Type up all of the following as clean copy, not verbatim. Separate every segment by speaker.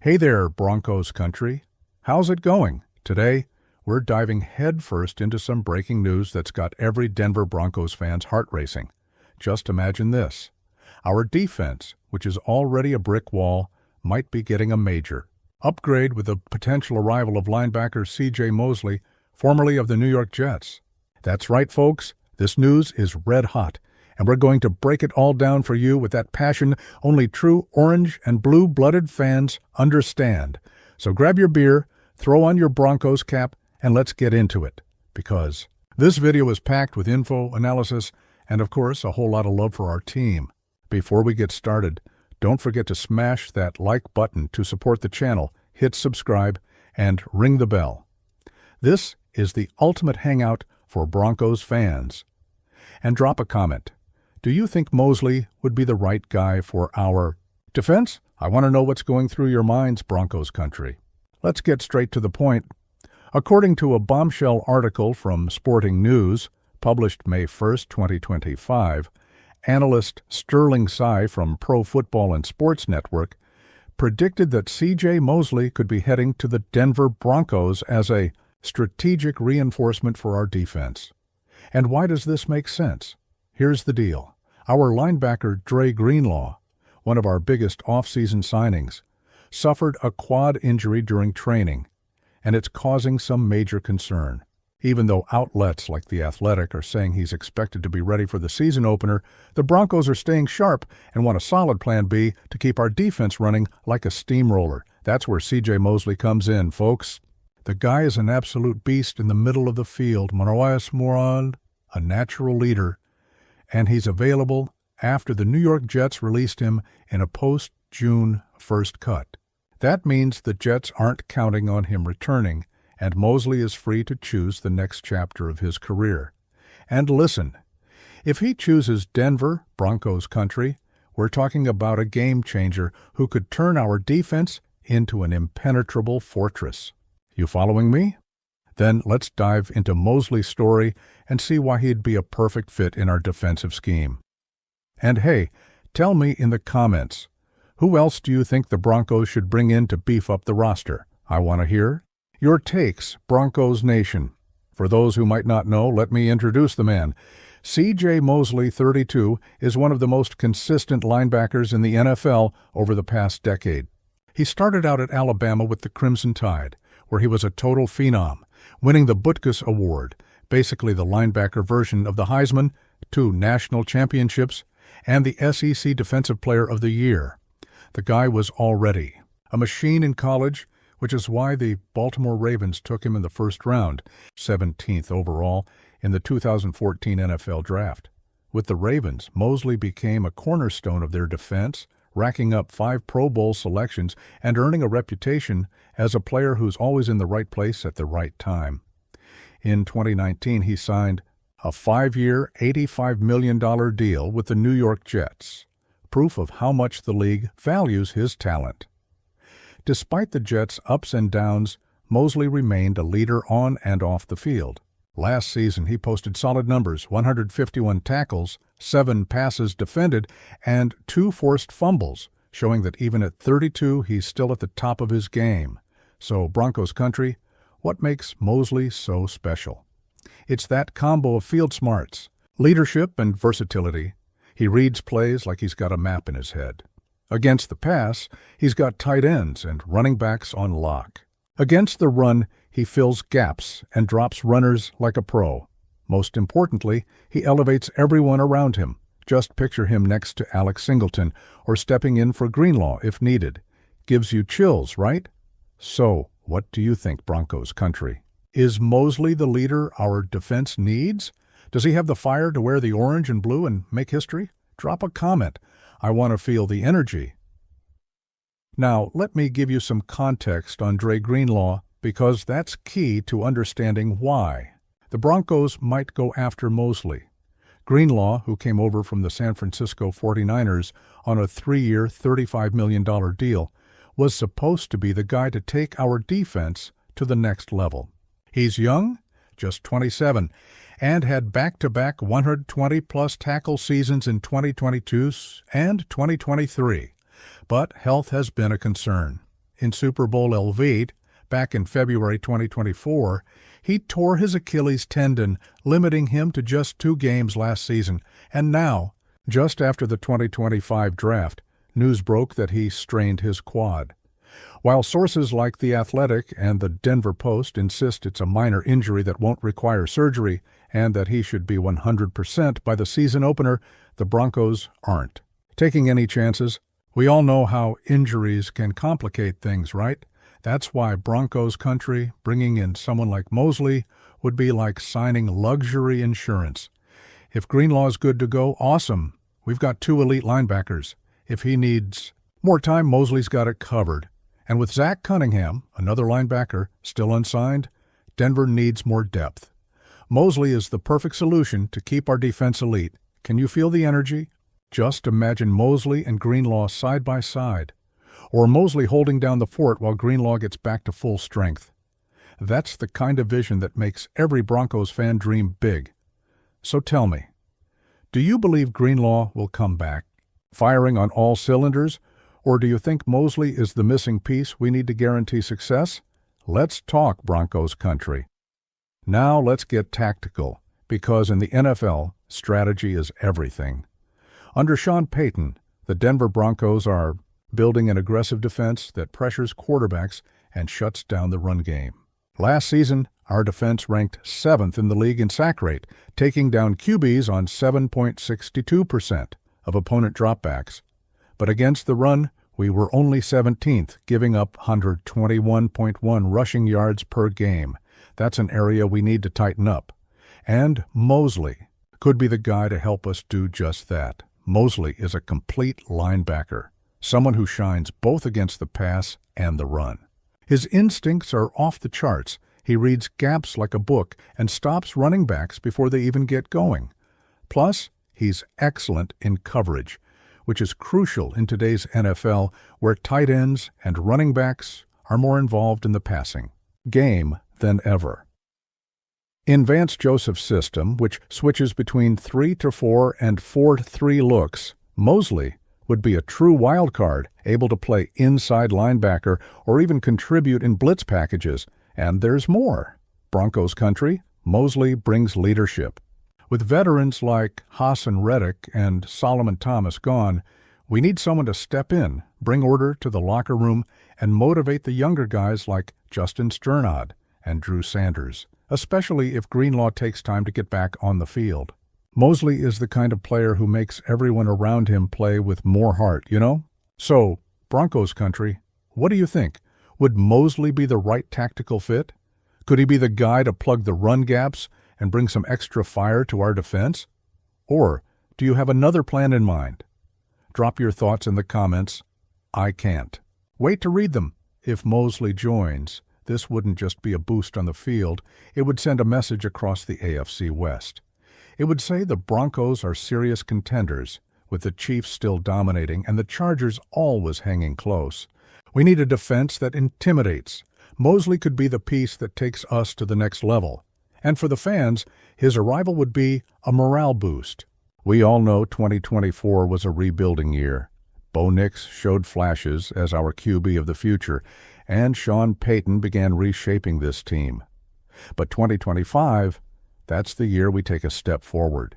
Speaker 1: Hey there, Broncos country. How's it going? Today, we're diving headfirst into some breaking news that's got every Denver Broncos fan's heart racing. Just imagine this. Our defense, which is already a brick wall, might be getting a major upgrade with the potential arrival of linebacker C.J. Mosley, formerly of the New York Jets. That's right, folks. This news is red hot, and we're going to break it all down for you with that passion only true orange and blue-blooded fans understand. So grab your beer, throw on your Broncos cap, and let's get into it. Because this video is packed with info, analysis, and of course, a whole lot of love for our team. Before we get started, don't forget to smash that like button to support the channel, hit subscribe, and ring the bell. This is the ultimate hangout for Broncos fans. And drop a comment. Do you think Mosley would be the right guy for our defense? I want to know what's going through your minds, Broncos country. Let's get straight to the point. According to a bombshell article from Sporting News, published May 1st, 2025, analyst Sterling Sy from Pro Football and Sports Network predicted that C.J. Mosley could be heading to the Denver Broncos as a strategic reinforcement for our defense. And why does this make sense? Here's the deal. Our linebacker Dre Greenlaw, one of our biggest off-season signings, suffered a quad injury during training, and it's causing some major concern. Even though outlets like The Athletic are saying he's expected to be ready for the season opener, the Broncos are staying sharp and want a solid plan B to keep our defense running like a steamroller. That's where C.J. Mosley comes in, folks. The guy is an absolute beast in the middle of the field, a natural leader, and he's available after the New York Jets released him in a post-June first cut. That means the Jets aren't counting on him returning, and Mosley is free to choose the next chapter of his career. And listen, if he chooses Denver, Broncos country, we're talking about a game-changer who could turn our defense into an impenetrable fortress. You following me? Then let's dive into Mosley's story and see why he'd be a perfect fit in our defensive scheme. And hey, tell me in the comments, who else do you think the Broncos should bring in to beef up the roster? I want to hear your takes, Broncos Nation. For those who might not know, let me introduce the man. C.J. Mosley, 32, is one of the most consistent linebackers in the NFL over the past decade. He started out at Alabama with the Crimson Tide, where he was a total phenom, winning the Butkus Award, basically the linebacker version of the Heisman, 2 national championships, and the SEC Defensive Player of the Year. The guy was already a machine in college, which is why the Baltimore Ravens took him in the first round, 17th overall, in the 2014 NFL Draft. With the Ravens, Mosley became a cornerstone of their defense, racking up 5 Pro Bowl selections and earning a reputation as a player who's always in the right place at the right time. In 2019, he signed a 5-year, $85 million deal with the New York Jets, proof of how much the league values his talent. Despite the Jets' ups and downs, Mosley remained a leader on and off the field. Last season, he posted solid numbers, 151 tackles, 7 passes defended, and 2 forced fumbles, showing that even at 32, he's still at the top of his game. So, Broncos country, what makes Mosley so special? It's that combo of field smarts, leadership, and versatility. He reads plays like he's got a map in his head. Against the pass, he's got tight ends and running backs on lock. Against the run, he fills gaps and drops runners like a pro. Most importantly, he elevates everyone around him. Just picture him next to Alex Singleton or stepping in for Greenlaw if needed. Gives you chills, right? So, what do you think, Broncos country? Is Mosley the leader our defense needs? Does he have the fire to wear the orange and blue and make history? Drop a comment. I want to feel the energy. Now, let me give you some context on Dre Greenlaw, because that's key to understanding why the Broncos might go after Mosley. Greenlaw, who came over from the San Francisco 49ers on a 3-year, $35 million deal, was supposed to be the guy to take our defense to the next level. He's young, just 27, and had back-to-back 120-plus tackle seasons in 2022 and 2023. But health has been a concern. in Super Bowl LV back in February 2024, he tore his Achilles tendon, limiting him to just 2 games last season. And now, just after the 2025 draft, news broke that he strained his quad. While sources like The Athletic and the Denver Post insist it's a minor injury that won't require surgery and that he should be 100% by the season opener, the Broncos aren't taking any chances. We all know how injuries can complicate things, right? That's why Broncos country, bringing in someone like Mosley, would be like signing luxury insurance. If Greenlaw's good to go, awesome. We've got 2 elite linebackers. If he needs more time, Mosley's got it covered. And with Zach Cunningham, another linebacker, still unsigned, Denver needs more depth. Mosley is the perfect solution to keep our defense elite. Can you feel the energy? Just imagine Mosley and Greenlaw side by side, or Mosley holding down the fort while Greenlaw gets back to full strength. That's the kind of vision that makes every Broncos fan dream big. So tell me, do you believe Greenlaw will come back, firing on all cylinders, or do you think Mosley is the missing piece we need to guarantee success? Let's talk Broncos country. Now let's get tactical, because in the NFL, strategy is everything. Under Sean Payton, the Denver Broncos are building an aggressive defense that pressures quarterbacks and shuts down the run game. Last season, our defense ranked 7th in the league in sack rate, taking down QBs on 7.62% of opponent dropbacks. But against the run, we were only 17th, giving up 121.1 rushing yards per game. That's an area we need to tighten up. And Mosley could be the guy to help us do just that. Mosley is a complete linebacker, someone who shines both against the pass and the run. His instincts are off the charts. He reads gaps like a book and stops running backs before they even get going. Plus, he's excellent in coverage, which is crucial in today's NFL, where tight ends and running backs are more involved in the passing game than ever. In Vance Joseph's system, which switches between 3-4 and 4-3 looks, Mosley would be a true wild card, able to play inside linebacker or even contribute in blitz packages. And there's more. Broncos country, Mosley brings leadership. With veterans like Hassan Reddick and Solomon Thomas gone, we need someone to step in, bring order to the locker room, and motivate the younger guys like Justin Sternad and Drew Sanders, especially if Greenlaw takes time to get back on the field. Mosley is the kind of player who makes everyone around him play with more heart, you know? So, Broncos country, what do you think? Would Mosley be the right tactical fit? Could he be the guy to plug the run gaps and bring some extra fire to our defense? Or do you have another plan in mind? Drop your thoughts in the comments. I can't wait to read them. If Mosley joins, this wouldn't just be a boost on the field, it would send a message across the AFC West. It would say the Broncos are serious contenders, with the Chiefs still dominating and the Chargers always hanging close. We need a defense that intimidates. Mosley could be the piece that takes us to the next level. And for the fans, his arrival would be a morale boost. We all know 2024 was a rebuilding year. Bo Nix showed flashes as our QB of the future, and Sean Payton began reshaping this team. But 2025, that's the year we take a step forward.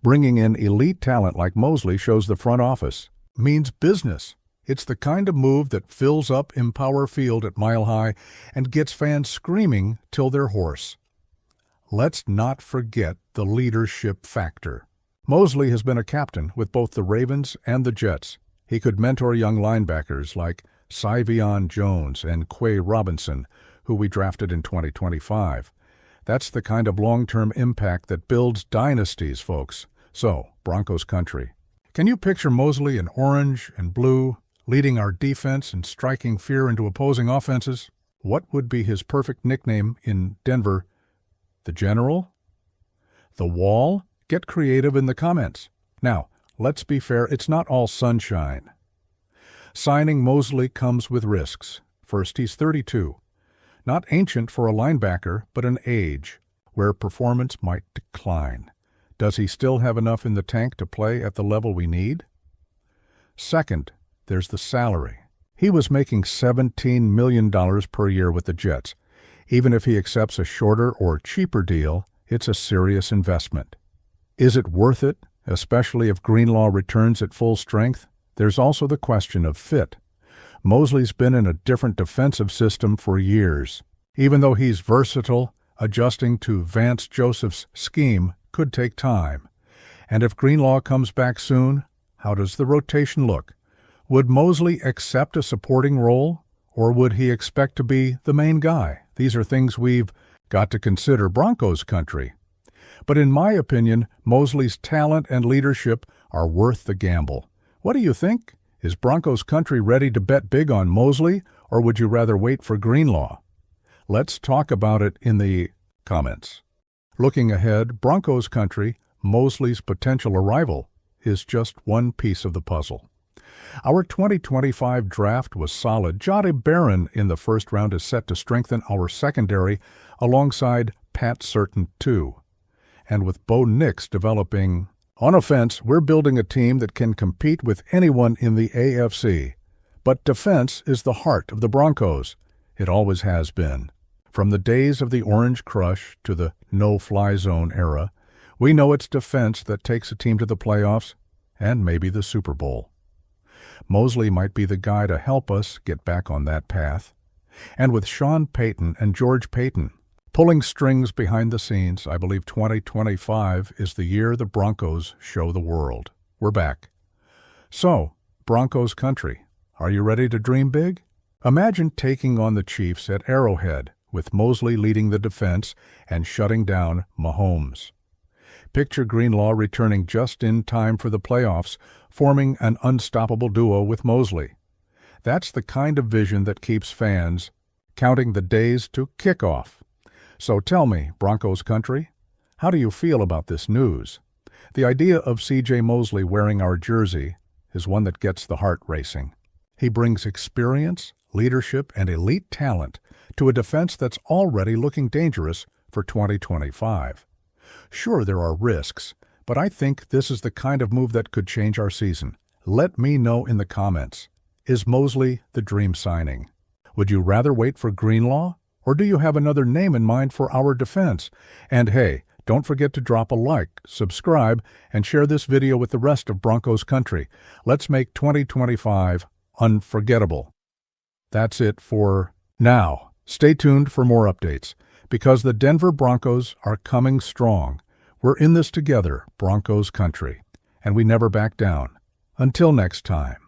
Speaker 1: Bringing in elite talent like Mosley shows the front office means business. It's the kind of move that fills up Empower Field at Mile High and gets fans screaming till they're hoarse. Let's not forget the leadership factor. Mosley has been a captain with both the Ravens and the Jets. He could mentor young linebackers like Syvion Jones and Quay Robinson, who we drafted in 2025. That's the kind of long-term impact that builds dynasties, folks. So, Broncos country. Can you picture Mosley in orange and blue, leading our defense and striking fear into opposing offenses? What would be his perfect nickname in Denver? The General? The Wall? Get creative in the comments. Now, let's be fair, it's not all sunshine. Signing Mosley comes with risks. First, he's 32. Not ancient for a linebacker, but an age where performance might decline. Does he still have enough in the tank to play at the level we need? Second, there's the salary. He was making $17 million per year with the Jets. Even if he accepts a shorter or cheaper deal, it's a serious investment. Is it worth it, especially if Greenlaw returns at full strength? There's also the question of fit. Mosley's been in a different defensive system for years. Even though he's versatile, adjusting to Vance Joseph's scheme could take time. And if Greenlaw comes back soon, how does the rotation look? Would Mosley accept a supporting role, or would he expect to be the main guy? These are things we've got to consider Broncos country. But in my opinion, Mosley's talent and leadership are worth the gamble. What do you think? Is Broncos country ready to bet big on Mosley, or would you rather wait for Greenlaw? Let's talk about it in the comments. Looking ahead, Broncos country, Mosley's potential arrival is just one piece of the puzzle. Our 2025 draft was solid. Jahdae Barron in the first round is set to strengthen our secondary alongside Pat Certain too. And with Bo Nix developing on offense, we're building a team that can compete with anyone in the AFC. But defense is the heart of the Broncos. It always has been. From the days of the Orange Crush to the no-fly zone era, we know it's defense that takes a team to the playoffs and maybe the Super Bowl. Mosley might be the guy to help us get back on that path. And with Sean Payton and George Payton pulling strings behind the scenes, I believe 2025 is the year the Broncos show the world. We're back. So, Broncos country, are you ready to dream big? Imagine taking on the Chiefs at Arrowhead with Mosley leading the defense and shutting down Mahomes. Picture Greenlaw returning just in time for the playoffs, forming an unstoppable duo with Mosley. That's the kind of vision that keeps fans counting the days to kickoff. So tell me, Broncos country, how do you feel about this news? The idea of C.J. Mosley wearing our jersey is one that gets the heart racing. He brings experience, leadership, and elite talent to a defense that's already looking dangerous for 2025. Sure, there are risks, but I think this is the kind of move that could change our season. Let me know in the comments. Is Mosley the dream signing? Would you rather wait for Greenlaw, or do you have another name in mind for our defense? And hey, don't forget to drop a like, subscribe, and share this video with the rest of Broncos country. Let's make 2025 unforgettable. That's it for now. Stay tuned for more updates, because the Denver Broncos are coming strong. We're in this together, Broncos country, and we never back down. Until next time.